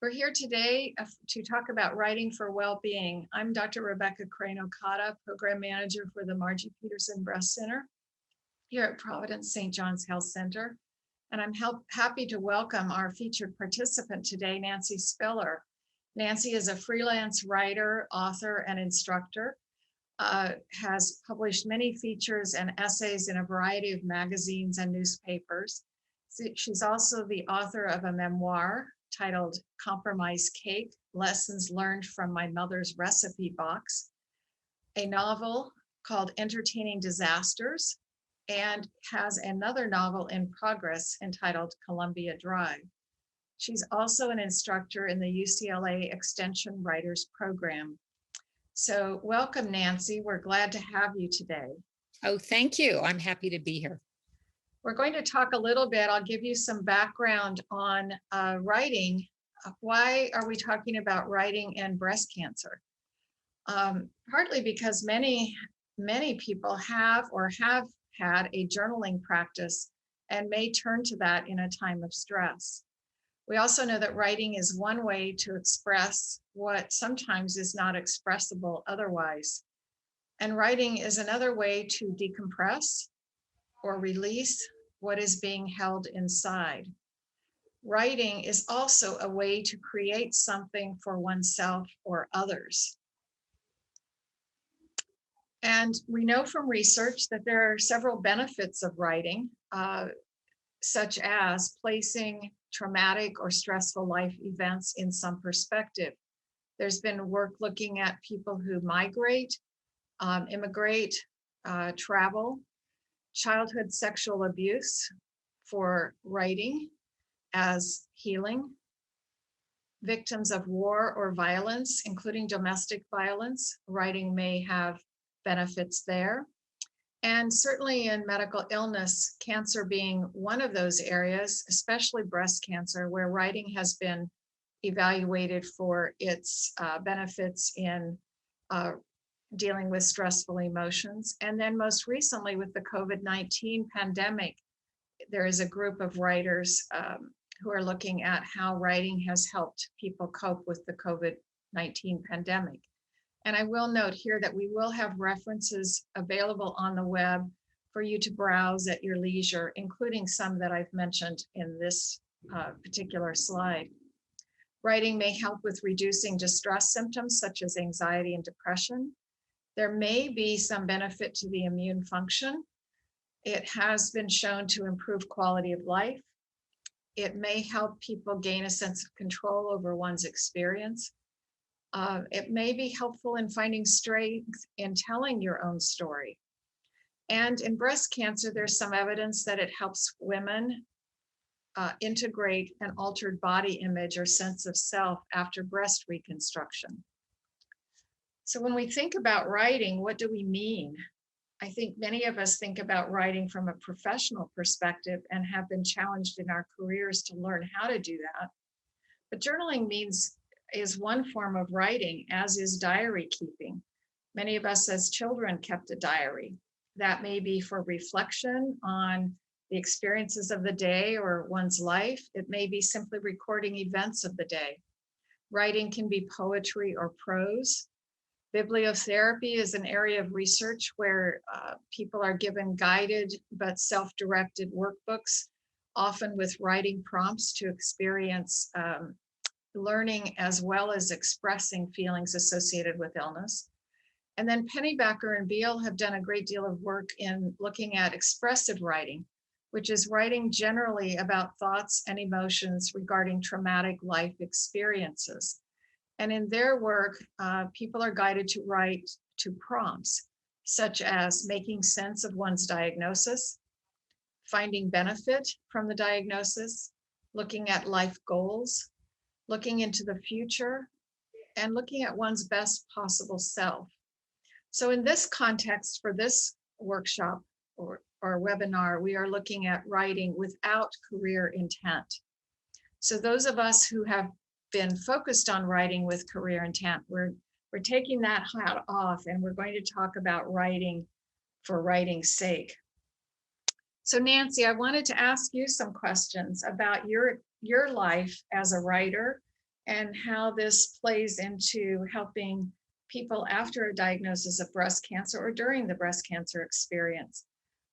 We're here today to talk about writing for well-being. I'm Dr. Rebecca Crane-Okada, Program Manager for the Margie Peterson Breast Center here at Providence St. John's Health Center. And I'm happy to welcome our featured participant today, Nancy Spiller. Nancy is a freelance writer, author, and instructor, has published many features and essays in a variety of magazines and newspapers. She's also the author of a memoir titled Compromise Cake, Lessons Learned from My Mother's Recipe Box, a novel called Entertaining Disasters, and has another novel in progress entitled Columbia Drive. She's also an instructor in the UCLA Extension Writers Program. So welcome, Nancy. We're glad to have you today. Oh, thank you. I'm happy to be here. We're going to talk a little bit. I'll give you some background on writing. Why are we talking about writing and breast cancer? Partly because many people have had a journaling practice and may turn to that in a time of stress. We also know that writing is one way to express what sometimes is not expressible otherwise. And writing is another way to decompress or release what is being held inside. Writing is also a way to create something for oneself or others. And we know from research that there are several benefits of writing, such as placing traumatic or stressful life events in some perspective. There's been work looking at people who migrate, immigrate, travel, childhood sexual abuse for writing as healing, victims of war or violence, including domestic violence, writing may have benefits there. And certainly in medical illness, cancer being one of those areas, especially breast cancer, where writing has been evaluated for its benefits in dealing with stressful emotions. And then most recently with the COVID-19 pandemic, there is a group of writers who are looking at how writing has helped people cope with the COVID-19 pandemic. And I will note here that we will have references available on the web for you to browse at your leisure, including some that I've mentioned in this particular slide. Writing may help with reducing distress symptoms such as anxiety and depression. There may be some benefit to the immune function. It has been shown to improve quality of life. It may help people gain a sense of control over one's experience. It may be helpful in finding strength in telling your own story. And in breast cancer, there's some evidence that it helps women integrate an altered body image or sense of self after breast reconstruction. So when we think about writing, what do we mean? I think many of us think about writing from a professional perspective and have been challenged in our careers to learn how to do that. But journaling is one form of writing, as is diary keeping. Many of us as children kept a diary. That may be for reflection on the experiences of the day or one's life. It may be simply recording events of the day. Writing can be poetry or prose. Bibliotherapy is an area of research where people are given guided but self-directed workbooks, often with writing prompts to experience learning as well as expressing feelings associated with illness. And then Pennybacker and Beal have done a great deal of work in looking at expressive writing, which is writing generally about thoughts and emotions regarding traumatic life experiences. And in their work, people are guided to write to prompts, such as making sense of one's diagnosis, finding benefit from the diagnosis, looking at life goals, looking into the future, and looking at one's best possible self. So in this context, for this workshop or webinar, we are looking at writing without career intent. So those of us who have been focused on writing with career intent, we're taking that hat off and we're going to talk about writing for writing's sake. So Nancy, I wanted to ask you some questions about your life as a writer and how this plays into helping people after a diagnosis of breast cancer or during the breast cancer experience.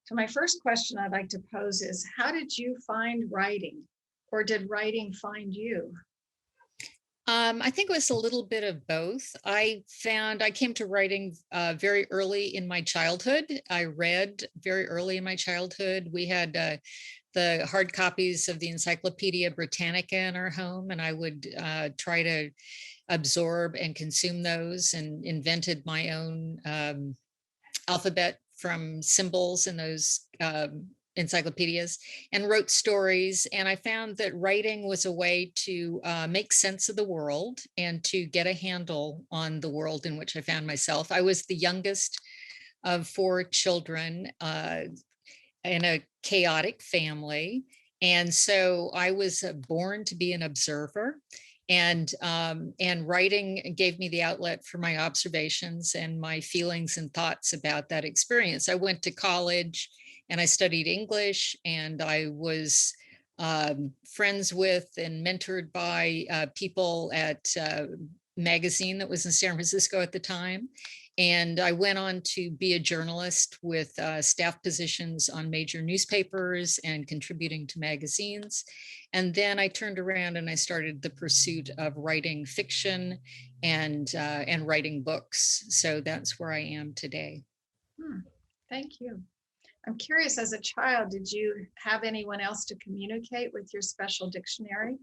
So my first question I'd like to pose is, how did you find writing, or did writing find you? I think it was a little bit of both. I came to writing very early in my childhood. I read very early in my childhood. We had the hard copies of the Encyclopedia Britannica in our home, and I would try to absorb and consume those, and invented my own alphabet from symbols in those encyclopedias, and wrote stories. And I found that writing was a way to make sense of the world and to get a handle on the world in which I found myself. I was the youngest of four children in a chaotic family. And so I was born to be an observer, and writing gave me the outlet for my observations and my feelings and thoughts about that experience. I went to college and I studied English, and I was friends with and mentored by people at magazine that was in San Francisco at the time. And I went on to be a journalist with staff positions on major newspapers and contributing to magazines. And then I turned around and I started the pursuit of writing fiction and writing books. So that's where I am today. Hmm, thank you. I'm curious, as a child, did you have anyone else to communicate with your special dictionary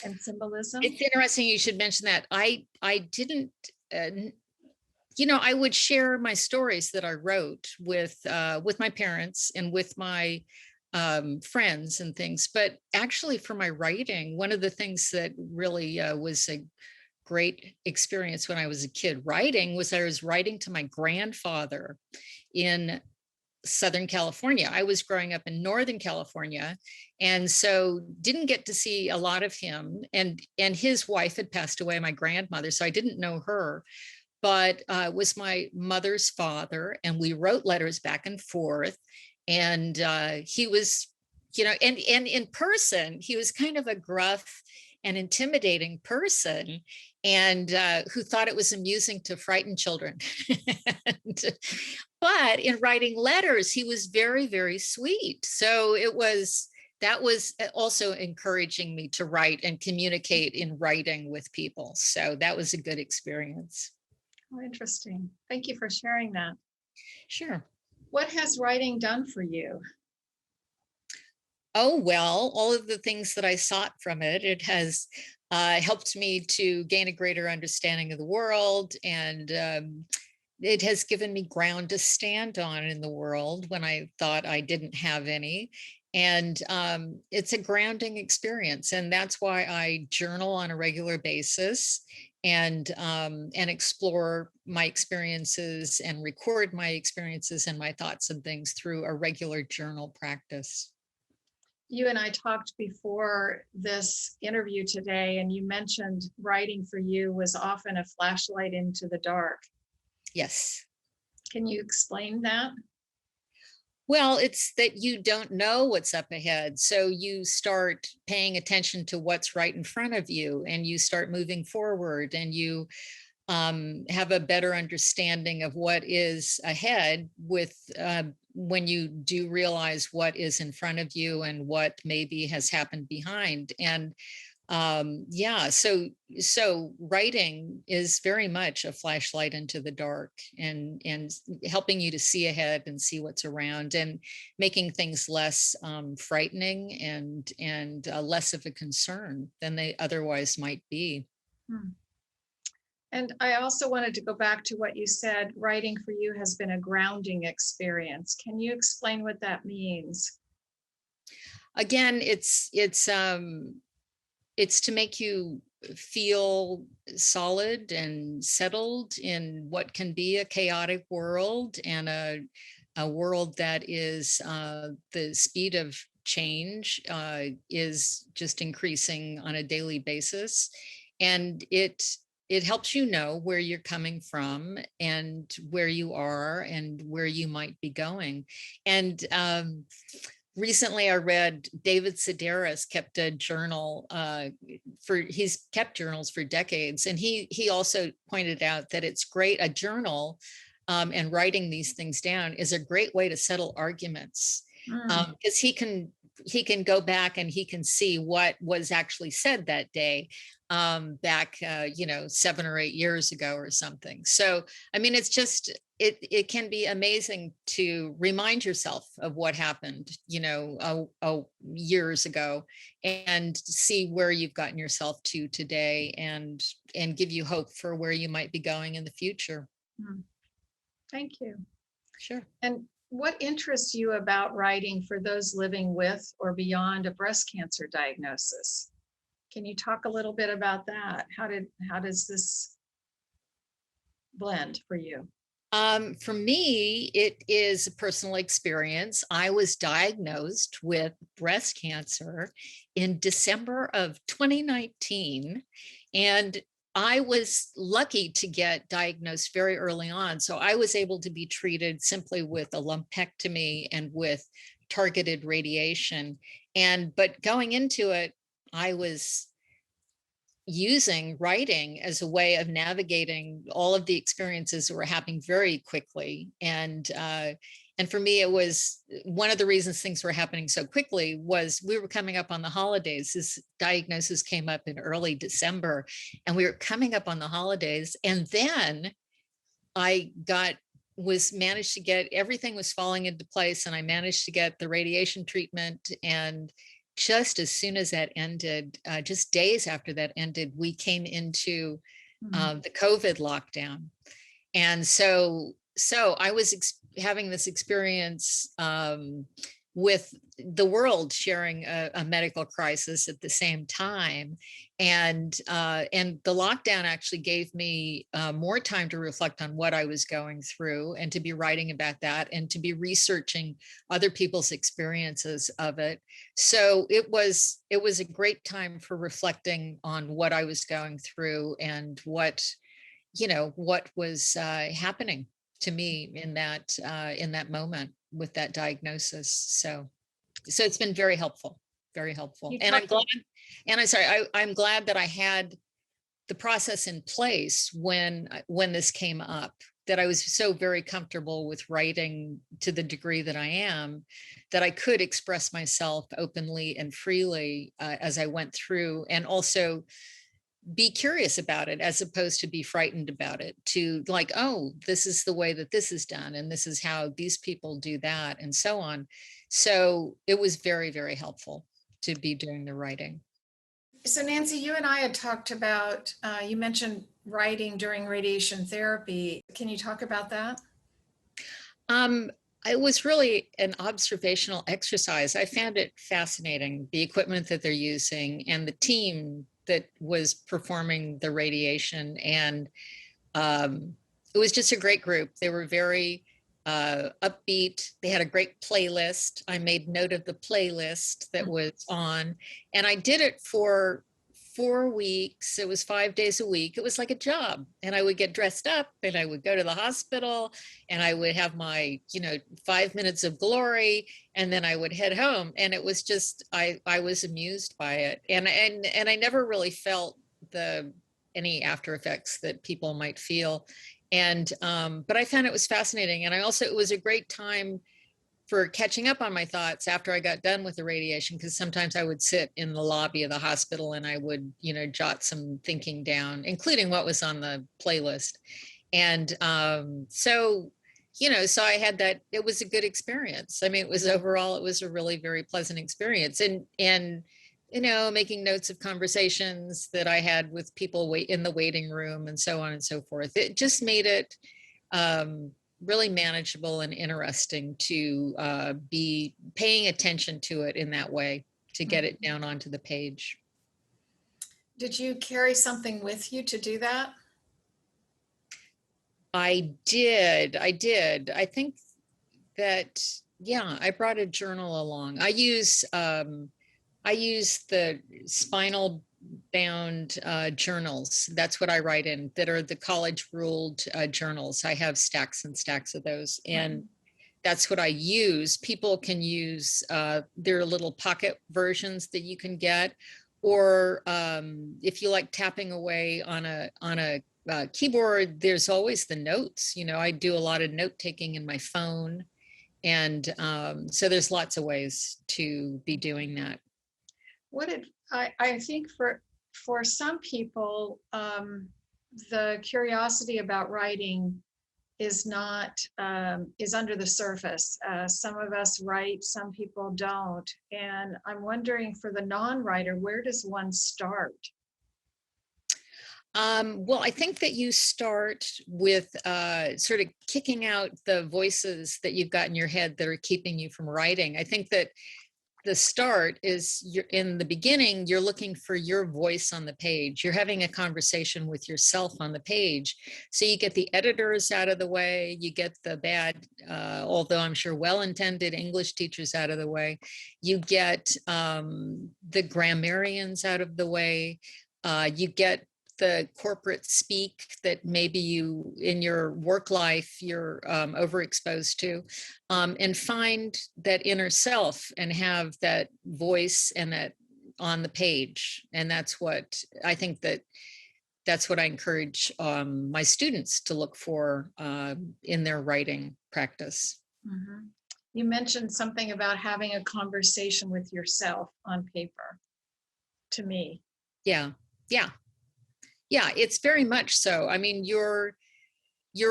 and symbolism? It's interesting you should mention that. I didn't. I would share my stories that I wrote with my parents and with my friends and things. But actually, for my writing, one of the things that really was a great experience when I was a kid writing was I was writing to my grandfather in Southern California. I was growing up in Northern California, and so didn't get to see a lot of him. And his wife had passed away, my grandmother, so I didn't know her, but was my mother's father, and we wrote letters back and forth. And he was, and in person, he was kind of a gruff and intimidating person, and who thought it was amusing to frighten children. and, but in writing letters, he was very, very sweet. So that was also encouraging me to write and communicate in writing with people. So that was a good experience. Oh, interesting. Thank you for sharing that. Sure. What has writing done for you? Oh, well, all of the things that I sought from it. It has helped me to gain a greater understanding of the world, and it has given me ground to stand on in the world when I thought I didn't have any. And it's a grounding experience. And that's why I journal on a regular basis, and explore my experiences and record my experiences and my thoughts and things through a regular journal practice. You and I talked before this interview today, and you mentioned writing for you was often a flashlight into the dark. Yes. Can you explain that? Well, it's that you don't know what's up ahead. So you start paying attention to what's right in front of you, and you start moving forward, and you have a better understanding of what is ahead when you do realize what is in front of you and what maybe has happened behind. And so writing is very much a flashlight into the dark, and helping you to see ahead and see what's around, and making things less frightening and less of a concern than they otherwise might be. Hmm. And I also wanted to go back to what you said, writing for you has been a grounding experience. Can you explain what that means? Again, it's to make you feel solid and settled in what can be a chaotic world, and a world that is the speed of change is just increasing on a daily basis. And it helps you know where you're coming from and where you are and where you might be going. And recently I read David Sedaris kept a journal he's kept journals for decades. And he also pointed out that it's great, a journal and writing these things down is a great way to settle arguments. Mm, Because he can go back and he can see what was actually said that day back 7 or 8 years ago or something. So I mean, it's just it can be amazing to remind yourself of what happened years ago, and see where you've gotten yourself to today, and give you hope for where you might be going in the future. mm. Thank you. Sure. And what interests you about writing for those living with or beyond a breast cancer diagnosis? Can you talk a little bit about that? How does this blend for you? For me, it is a personal experience. I was diagnosed with breast cancer in December of 2019, and I was lucky to get diagnosed very early on. So I was able to be treated simply with a lumpectomy and with targeted radiation. But going into it, I was using writing as a way of navigating all of the experiences that were happening very quickly. And for me, it was one of the reasons things were happening so quickly was we were coming up on the holidays. This diagnosis came up in early December, and we were coming up on the holidays. And then I managed to get, everything was falling into place, and I managed to get the radiation treatment. And just as soon as that ended, just days after that ended, we came into Mm, the COVID lockdown. And so I was having this experience with the world sharing a medical crisis at the same time. And the lockdown actually gave me more time to reflect on what I was going through, and to be writing about that, and to be researching other people's experiences of it. So it was a great time for reflecting on what I was going through, and what was happening to me in that moment with that diagnosis. So it's been very helpful, very helpful. you And I'm talked glad, and I'm sorry, I'm glad that I had the process in place when this came up, that I was so very comfortable with writing to the degree that I am, that I could express myself openly and freely as I went through, and also be curious about it as opposed to be frightened about it, to like, oh, this is the way that this is done, and this is how these people do that, and so on. So it was very, very helpful to be doing the writing. So Nancy, you and I had talked about, you mentioned writing during radiation therapy. Can you talk about that? um it was really an observational exercise. I found it fascinating, the equipment that they're using and the team that was performing the radiation. And it was just a great group. They were very upbeat. They had a great playlist. I made note of the playlist that was on, and I did it for 4 weeks. It was 5 days a week. It was like a job, and I would get dressed up, and I would go to the hospital, and I would have my 5 minutes of glory, and then I would head home. And it was just, I was amused by it, and I never really felt the any after effects that people might feel. And but I found it was fascinating. And it was a great time for catching up on my thoughts after I got done with the radiation, because sometimes I would sit in the lobby of the hospital and I would jot some thinking down, including what was on the playlist. And so I had that. It was a good experience. I mean, it was a really very pleasant experience. And making notes of conversations that I had with people in the waiting room, and so on and so forth. It just made it really manageable and interesting to be paying attention to it in that way, to get it down onto the page. Did you carry something with you to do that? I did. I think that, yeah, I brought a journal along. I use the spinal bound journals. That's what I write in, that are the college ruled journals. I have stacks and stacks of those. And that's what I use. People can use their little pocket versions that you can get, or if you like tapping away on a keyboard, there's always the notes. I do a lot of note taking in my phone, and so there's lots of ways to be doing that. I think for some people, the curiosity about writing is not is under the surface. Some of us write, some people don't, and I'm wondering, for the non-writer, where does one start? Well, I think that you start with sort of kicking out the voices that you've got in your head that are keeping you from writing. I think that the start is, you're in the beginning, you're looking for your voice on the page. You're having a conversation with yourself on the page. So you get the editors out of the way, you get the bad, although I'm sure well-intended English teachers out of the way. You get the grammarians out of the way. You get the corporate speak that maybe you in your work life you're overexposed to, and find that inner self and have that voice and that on the page. And that's what I think that's what I encourage my students to look for in their writing practice. Mm-hmm. You mentioned something about having a conversation with yourself on paper, to me. Yeah, it's very much so. I mean, you're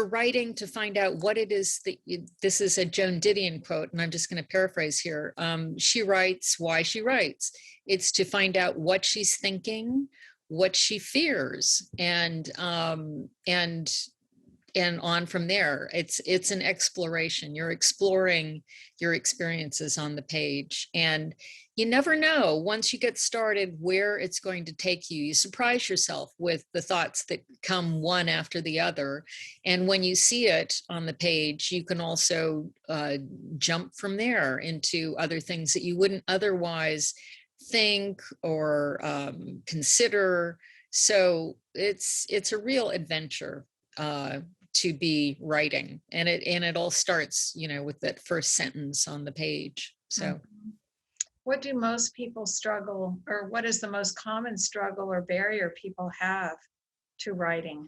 writing to find out what it is that this is a Joan Didion quote, and I'm just going to paraphrase here. She writes why she writes. It's to find out what she's thinking, what she fears, and on from there. It's an exploration. You're exploring your experiences on the page, and you never know, once you get started, where it's going to take you. You surprise yourself with the thoughts that come one after the other, and when you see it on the page, you can also jump from there into other things that you wouldn't otherwise think or consider. So it's a real adventure to be writing, and it all starts with that first sentence on the page. So Mm-hmm. What do most people struggle, or what is the most common struggle or barrier people have to writing?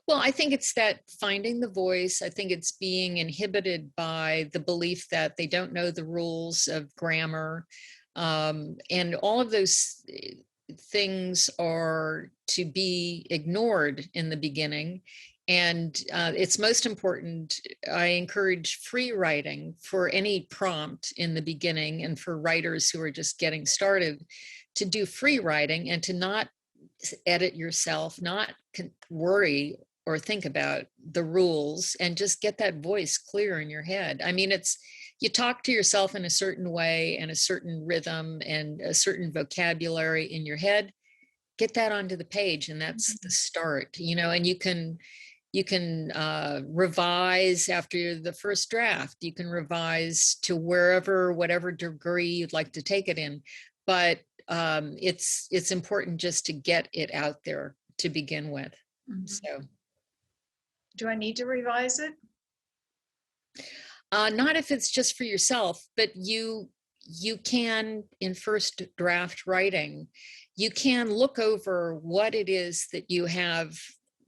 well, I think it's that finding the voice. I think it's being inhibited by the belief that they don't know the rules of grammar, and all of those things are to be ignored in the beginning. And it's most important. I encourage free writing for any prompt in the beginning, and for writers who are just getting started to do free writing and to not edit yourself, not worry or think about the rules, and just get that voice clear in your head. I mean, you talk to yourself in a certain way and a certain rhythm and a certain vocabulary in your head. Get that onto the page, and that's the start. And you can revise after the first draft. You can revise to whatever degree you'd like to take it in, but it's important just to get it out there to begin with. Mm-hmm. So do I need to revise it? Not if it's just for yourself, but you can, in first draft writing, you can look over what it is that you have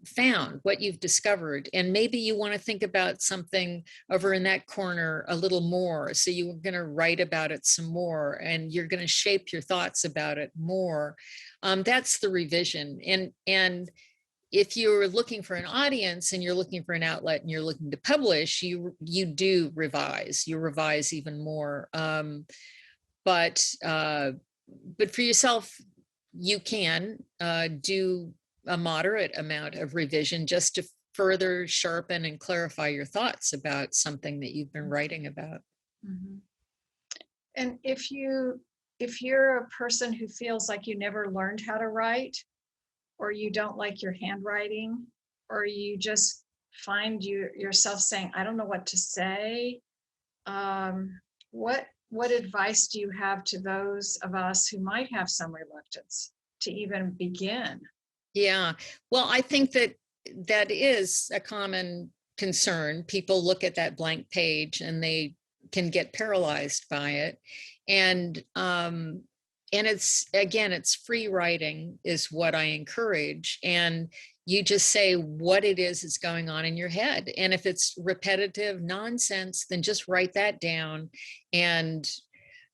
found, what you've discovered, and maybe you want to think about something over in that corner a little more. So you're going to write about it some more, and you're going to shape your thoughts about it more. That's the revision. And if you're looking for an audience and you're looking for an outlet and you're looking to publish, you do revise. You revise even more. But for yourself, you can do a moderate amount of revision just to further sharpen and clarify your thoughts about something that you've been writing about. Mm-hmm. And if you're a person who feels like you never learned how to write, or you don't like your handwriting, or you just find yourself saying, I don't know what to say, what advice do you have to those of us who might have some reluctance to even begin? Yeah, well, I think that is a common concern. People look at that blank page and they can get paralyzed by it. And it's, again, it's free writing is what I encourage. And you just say what it is that's going on in your head. And if it's repetitive nonsense, then just write that down. And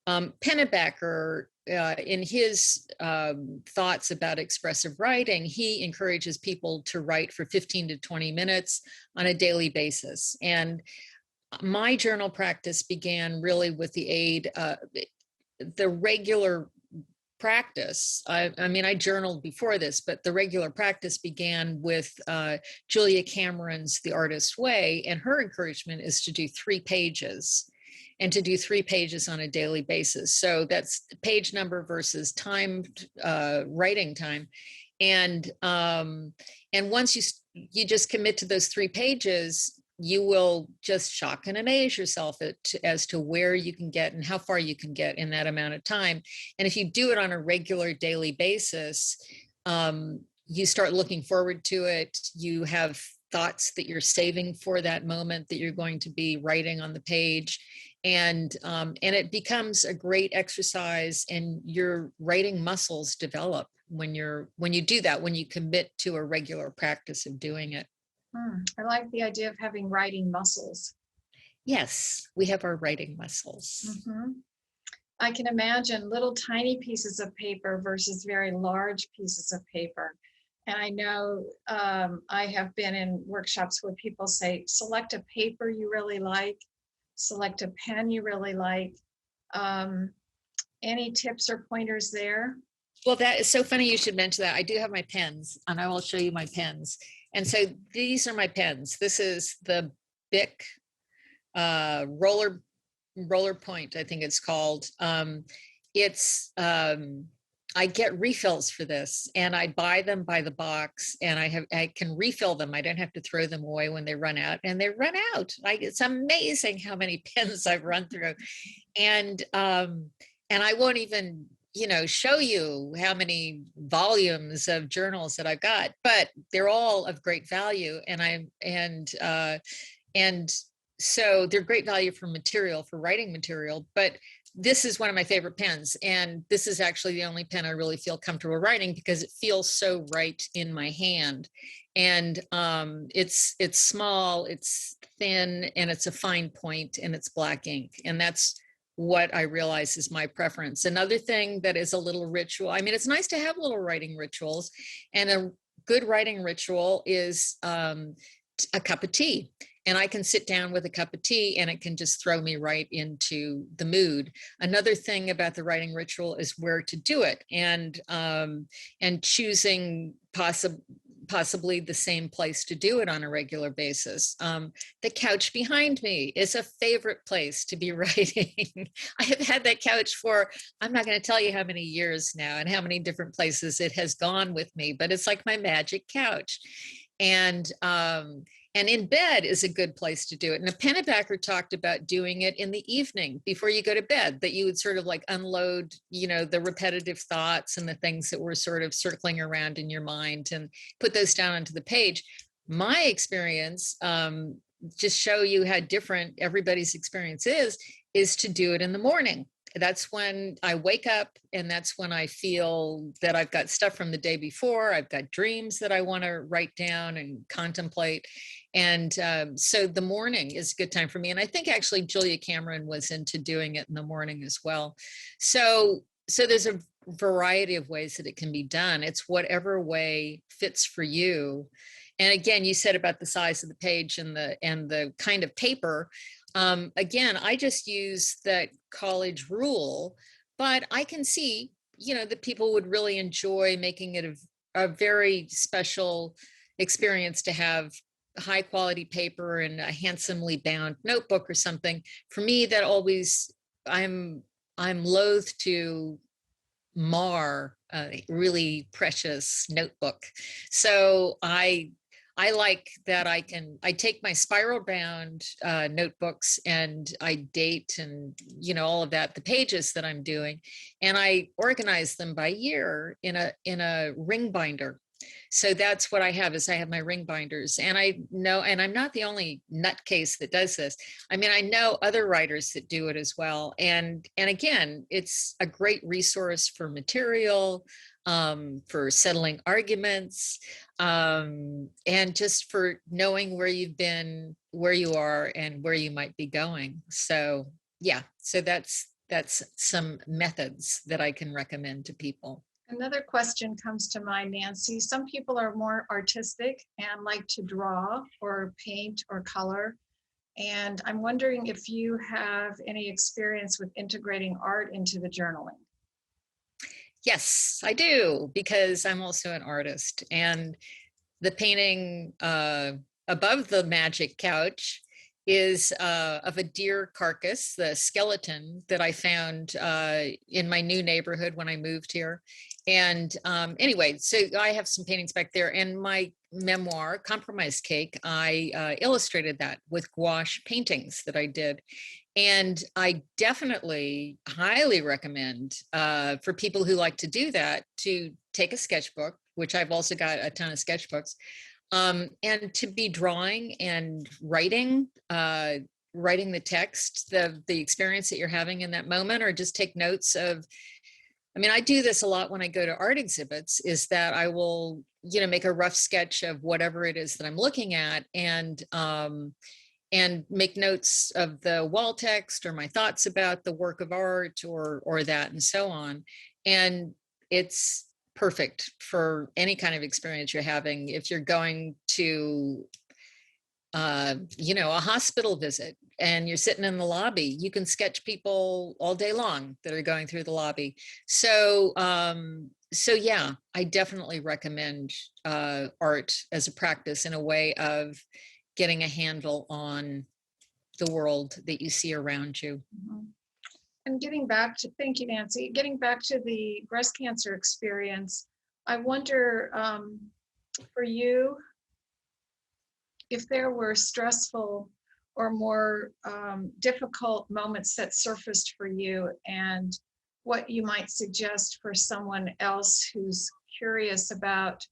Pennebaker, in his thoughts about expressive writing, he encourages people to write for 15 to 20 minutes on a daily basis. And my journal practice began really with the aid, the regular practice. I mean, I journaled before this, but the regular practice began with Julia Cameron's The Artist's Way, and her encouragement is to do 3 pages and to do 3 pages on a daily basis. So that's page number versus time, writing time. And once you just commit to those 3 pages, you will just shock and amaze yourself as to where you can get and how far you can get in that amount of time. And if you do it on a regular daily basis, you start looking forward to it. You have thoughts that you're saving for that moment that you're going to be writing on the page. And it becomes a great exercise, and your writing muscles develop when you do that, when you commit to a regular practice of doing it. I like the idea of having writing muscles. Yes, we have our writing muscles. I can imagine little tiny pieces of paper versus very large pieces of paper. And I know I have been in workshops where people say, select a paper you really like, select a pen you really like. Any tips or pointers there? Well, that is so funny you should mention that. I do have my pens, and I will show you my pens. And so these are my pens. This is the Bic roller point, I think it's called. It's I get refills for this, and I buy them by the box, and I can refill them. I don't have to throw them away when they run out, and they run out. It's amazing how many pens I've run through, and I won't even show you how many volumes of journals that I've got, but they're all of great value. And so they're great value for writing material, but this is one of my favorite pens. And this is actually the only pen I really feel comfortable writing because it feels so right in my hand. And it's small, it's thin, and it's a fine point, and it's black ink. And that's what I realize is my preference. Another thing that is a little ritual, I mean, it's nice to have little writing rituals, and a good writing ritual is a cup of tea. And I can sit down with a cup of tea and it can just throw me right into the mood. Another thing about the writing ritual is where to do it, and choosing possibly the same place to do it on a regular basis. The couch behind me is a favorite place to be writing. I have had that couch for, I'm not going to tell you how many years now and how many different places it has gone with me, but it's like my magic couch. And in bed is a good place to do it. And Pennebaker talked about doing it in the evening before you go to bed, that you would sort of like unload, the repetitive thoughts and the things that were sort of circling around in your mind and put those down onto the page. My experience, just show you how different everybody's experience is to do it in the morning. That's when I wake up, and that's when I feel that I've got stuff from the day before. I've got dreams that I want to write down and contemplate. And so the morning is a good time for me. And I think actually Julia Cameron was into doing it in the morning as well. So there's a variety of ways that it can be done. It's whatever way fits for you. And again, you said about the size of the page and the kind of paper. Again, I just use that college rule, but I can see, that people would really enjoy making it a very special experience to have high quality paper and a handsomely bound notebook or something. For me, that always, I'm loath to mar a really precious notebook. So I like that I take my spiral bound notebooks, and I date and, all of that, the pages that I'm doing, and I organize them by year in a ring binder. So that's what I have is I have my ring binders, and I know, and I'm not the only nutcase that does this. I mean, I know other writers that do it as well. And again, it's a great resource for material, for settling arguments, and just for knowing where you've been, where you are, and where you might be going. So yeah, so that's some methods that I can recommend to people. Another question comes to mind, Nancy. Some people are more artistic and like to draw or paint or color. And I'm wondering if you have any experience with integrating art into the journaling. Yes, I do, because I'm also an artist. And the painting above the magic couch is of a deer carcass, the skeleton that I found in my new neighborhood when I moved here. And anyway, so I have some paintings back there. And my memoir, Compromise Cake, I illustrated that with gouache paintings that I did. And I definitely highly recommend for people who like to do that to take a sketchbook, which I've also got a ton of sketchbooks, and to be drawing and writing the text, the experience that you're having in that moment, or just take notes of. I mean, I do this a lot when I go to art exhibits, is that I will, make a rough sketch of whatever it is that I'm looking at, and make notes of the wall text or my thoughts about the work of art, or that, and so on. And it's perfect for any kind of experience you're having. If you're going to a hospital visit and you're sitting in the lobby, you can sketch people all day long that are going through the lobby. So yeah, I definitely recommend art as a practice in a way of getting a handle on the world that you see around you. Mhm. And getting back to, thank you, Nancy, getting back to the breast cancer experience, I wonder for you, if there were stressful or more difficult moments that surfaced for you, and what you might suggest for someone else who's curious about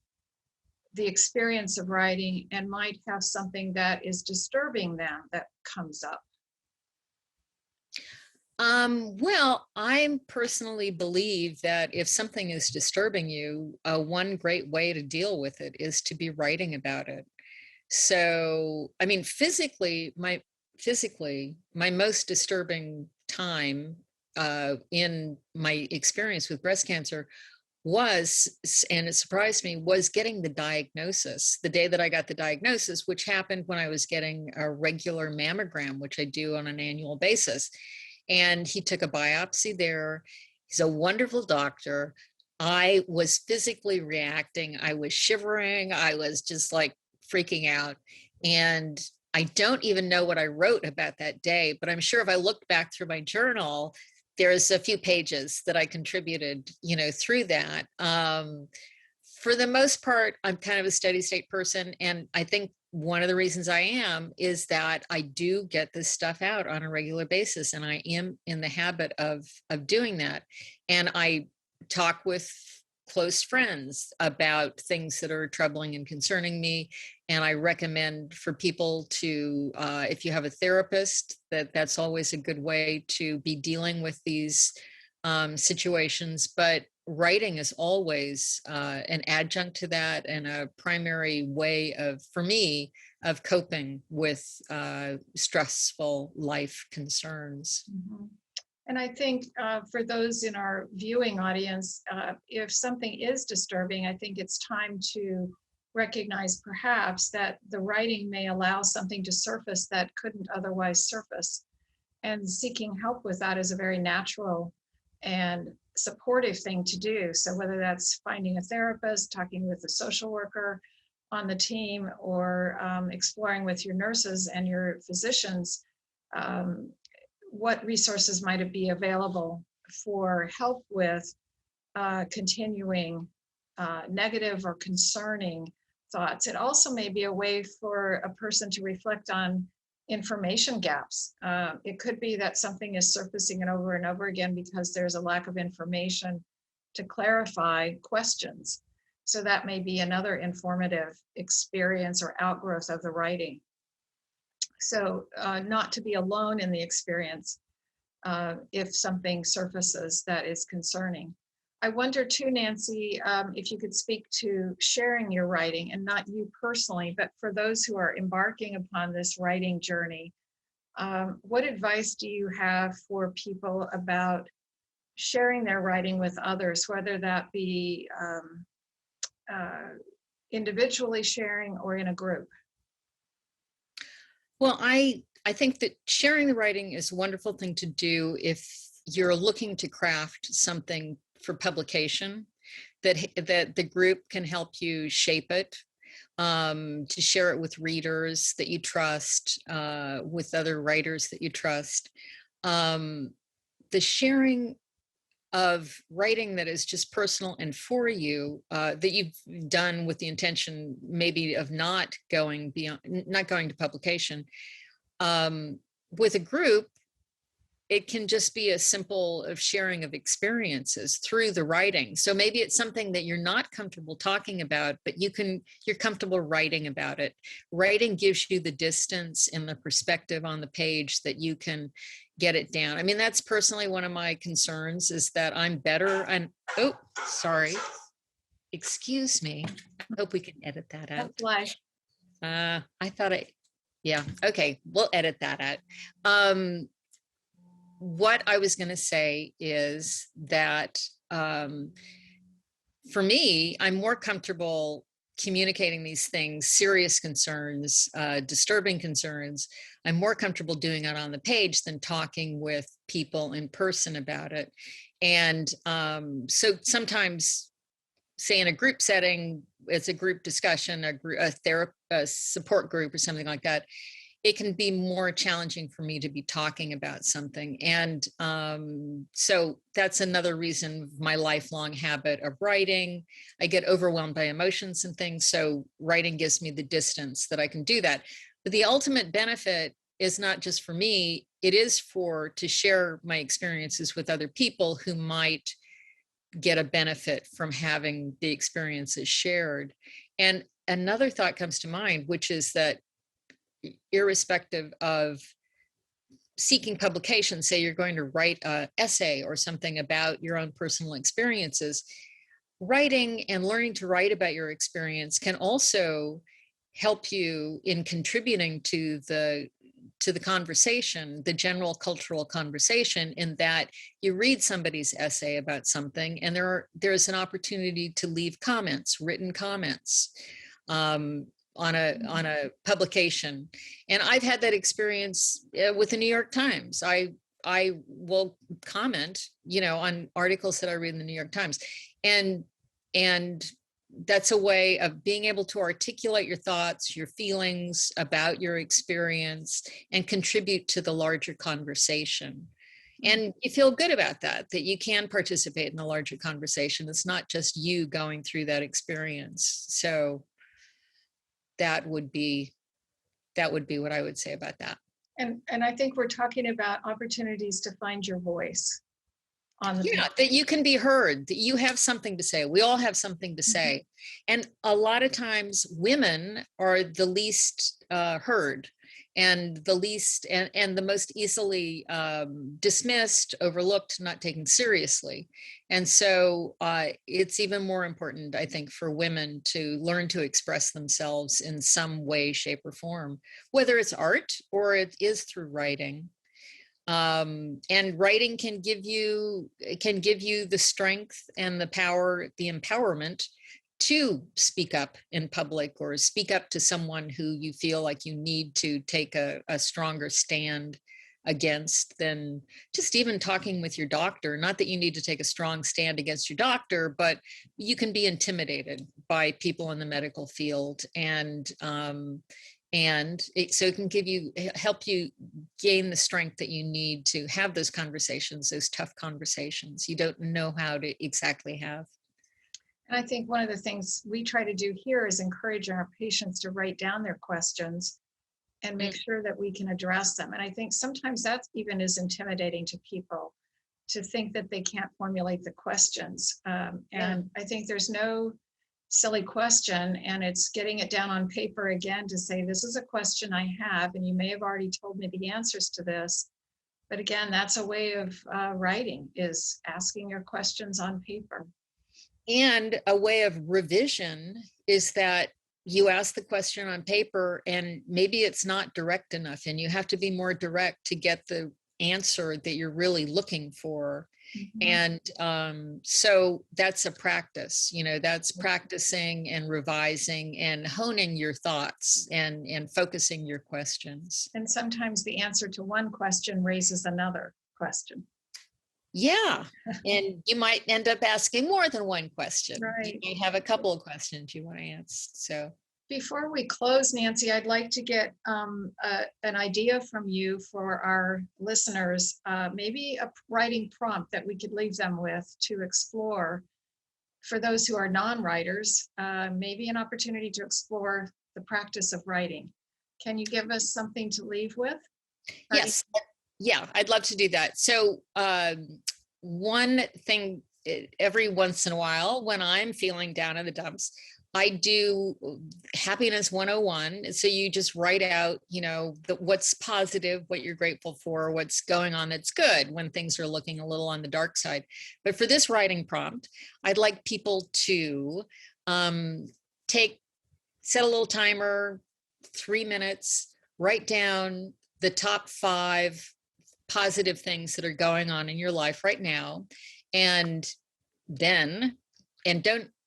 the experience of writing and might have something that is disturbing them that comes up. Well, I personally believe that if something is disturbing you, one great way to deal with it is to be writing about it. So, I mean, physically, my most disturbing time in my experience with breast cancer was, and it surprised me, was getting the diagnosis. The day that I got the diagnosis, which happened when I was getting a regular mammogram, which I do on an annual basis. And he took a biopsy there. He's a wonderful doctor. I was physically reacting. I was shivering. I was just like freaking out. And I don't even know what I wrote about that day, but I'm sure if I looked back through my journal, there's a few pages that I contributed, through that. For the most part, I'm kind of a steady state person. And I think one of the reasons I am is that I do get this stuff out on a regular basis. And I am in the habit of doing that. And I talk with close friends about things that are troubling and concerning me. And I recommend for people to, if you have a therapist, that's always a good way to be dealing with these situations. But writing is always an adjunct to that, and a primary way for me, of coping with stressful life concerns. Mhm. And I think for those in our viewing audience, if something is disturbing, I think it's time to recognize perhaps that the writing may allow something to surface that couldn't otherwise surface. And seeking help with that is a very natural and supportive thing to do. So whether that's finding a therapist, talking with a social worker on the team, or exploring with your nurses and your physicians, um, what resources might it be available for help with continuing negative or concerning thoughts. It also may be a way for a person to reflect on information gaps. It could be that something is surfacing and over again because there's a lack of information to clarify questions. So that may be another informative experience or outgrowth of the writing. So not to be alone in the experience if something surfaces that is concerning. I wonder too, Nancy, if you could speak to sharing your writing, and not you personally, but for those who are embarking upon this writing journey. What advice do you have for people about sharing their writing with others, whether that be individually sharing or in a group? Well, I think that sharing the writing is a wonderful thing to do if you're looking to craft something for publication, that the group can help you shape it, to share it with readers that you trust, with other writers that you trust. The sharing of writing that is just personal and for you, that you've done with the intention maybe of not going to publication, with a group, it can just be a simple of sharing of experiences through the writing. So maybe it's something that you're not comfortable talking about, but you're comfortable writing about it. Writing gives you the distance and the perspective on the page that you can get it down. I mean, that's personally one of my concerns, is that I'm better. Oh, sorry. Excuse me. I hope we can edit that out. I thought yeah, okay, we'll edit that out. What I was going to say is that, for me, I'm more comfortable communicating these things, serious concerns, disturbing concerns. I'm more comfortable doing it on the page than talking with people in person about it. And so sometimes, say in a group setting, it's a group discussion, a support group or something like that, it can be more challenging for me to be talking about something. And so that's another reason, my lifelong habit of writing. I get overwhelmed by emotions and things. So writing gives me the distance that I can do that. But the ultimate benefit is not just for me, it is to share my experiences with other people who might get a benefit from having the experiences shared. And another thought comes to mind, which is that irrespective of seeking publication, say you're going to write an essay or something about your own personal experiences, writing and learning to write about your experience can also help you in contributing to the conversation, the general cultural conversation, in that you read somebody's essay about something and there's an opportunity to leave comments, written comments, on a publication. And I've had that experience with the New York Times. I will comment, on articles that I read in the New York Times. And that's a way of being able to articulate your thoughts, your feelings about your experience, and contribute to the larger conversation. And you feel good about that you can participate in the larger conversation. It's not just you going through that experience. So that would be what I would say about that. And I think we're talking about opportunities to find your voice on the page. That you can be heard, that you have something to say. We all have something to say. And a lot of times women are the least heard, and the least and the most easily dismissed, overlooked, not taken seriously. And so it's even more important, I think, for women to learn to express themselves in some way, shape, or form, whether it's art or it is through writing. And writing can give you the strength and the power, the empowerment to speak up in public, or speak up to someone who you feel like you need to take a stronger stand against, than just even talking with your doctor. Not that you need to take a strong stand against your doctor, but you can be intimidated by people in the medical field. So it can help you gain the strength that you need to have those conversations, those tough conversations you don't know how to exactly have. And I think one of the things we try to do here is encourage our patients to write down their questions and make sure that we can address them. And I think sometimes that even is intimidating to people, to think that they can't formulate the questions. And I think there's no silly question, and it's getting it down on paper again to say, this is a question I have, and you may have already told me the answers to this. But again, that's a way of writing, is asking your questions on paper. And a way of revision is that you ask the question on paper and maybe it's not direct enough, and you have to be more direct to get the answer that you're really looking for. And so that's a practice, that's practicing and revising and honing your thoughts and focusing your questions. And sometimes the answer to one question raises another question. Yeah. And you might end up asking more than one question. Right. You may have a couple of questions you want to answer. So before we close, Nancy, I'd like to get an idea from you for our listeners, maybe a writing prompt that we could leave them with to explore. For those who are non-writers, maybe an opportunity to explore the practice of writing. Can you give us something to leave with? Yes. Yeah, I'd love to do that. So one thing, every once in a while when I'm feeling down in the dumps, I do happiness 101. So you just write out, what's positive, what you're grateful for, what's going on that's good when things are looking a little on the dark side. But for this writing prompt, I'd like people to set a little timer, 3 minutes, write down the top 5 positive things that are going on in your life right now. And don't,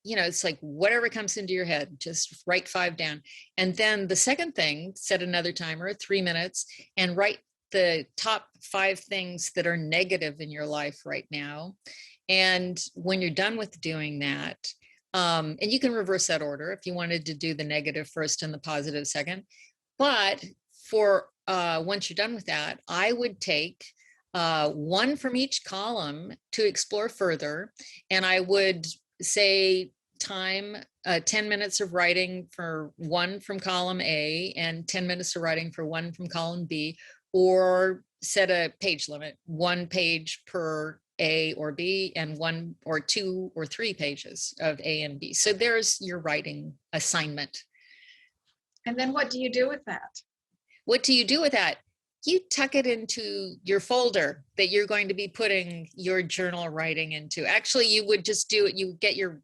it's like whatever comes into your head, just write 5 down. And then the second thing, set another timer, 3 minutes, and write the top 5 things that are negative in your life right now. And when you're done with doing that, and you can reverse that order if you wanted to do the negative first and the positive second. But for once you're done with that, I would take 1 from each column to explore further. And I would say 10 minutes of writing for 1 from column A and 10 minutes of writing for 1 from column B, or set a page limit, 1 page per A or B, and 1 or 2 or 3 pages of A and B. So there's your writing assignment. And then what do you do with that? What do you do with that? You tuck it into your folder that you're going to be putting your journal writing into. Actually, you would just do it. You get your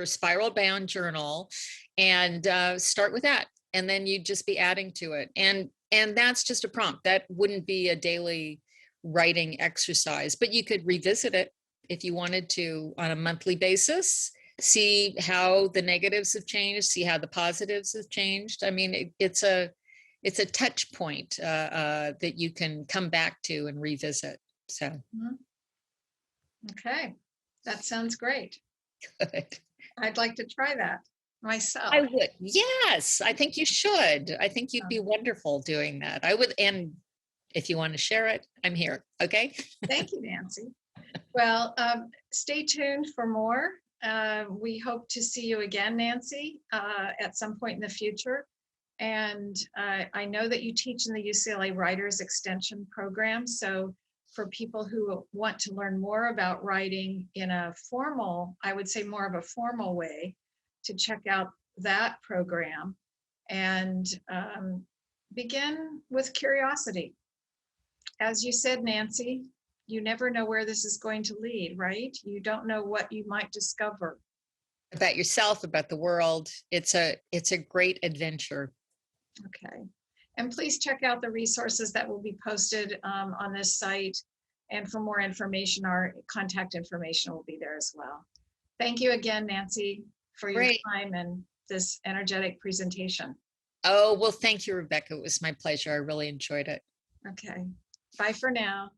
spiral bound journal and start with that. And then you'd just be adding to it. And that's just a prompt. That wouldn't be a daily writing exercise, but you could revisit it if you wanted to on a monthly basis, see how the negatives have changed, see how the positives have changed. I mean, it's a touch point that you can come back to and revisit. So. Okay, that sounds great. Good. I'd like to try that myself. I would. Yes, I think you should. I think you'd be wonderful doing that. I would. And if you want to share it, I'm here. Okay. Thank you, Nancy. Well, stay tuned for more. We hope to see you again, Nancy, at some point in the future. And I know that you teach in the UCLA Writers Extension program. So for people who want to learn more about writing in a formal, I would say more of a formal way, to check out that program and begin with curiosity. As you said, Nancy, you never know where this is going to lead, right? You don't know what you might discover. About yourself, about the world. It's a great adventure. Okay. And please check out the resources that will be posted on this site. And for more information, our contact information will be there as well. Thank you again, Nancy, for your time and this energetic presentation. Oh, well, thank you, Rebecca. It was my pleasure. I really enjoyed it. Okay. Bye for now.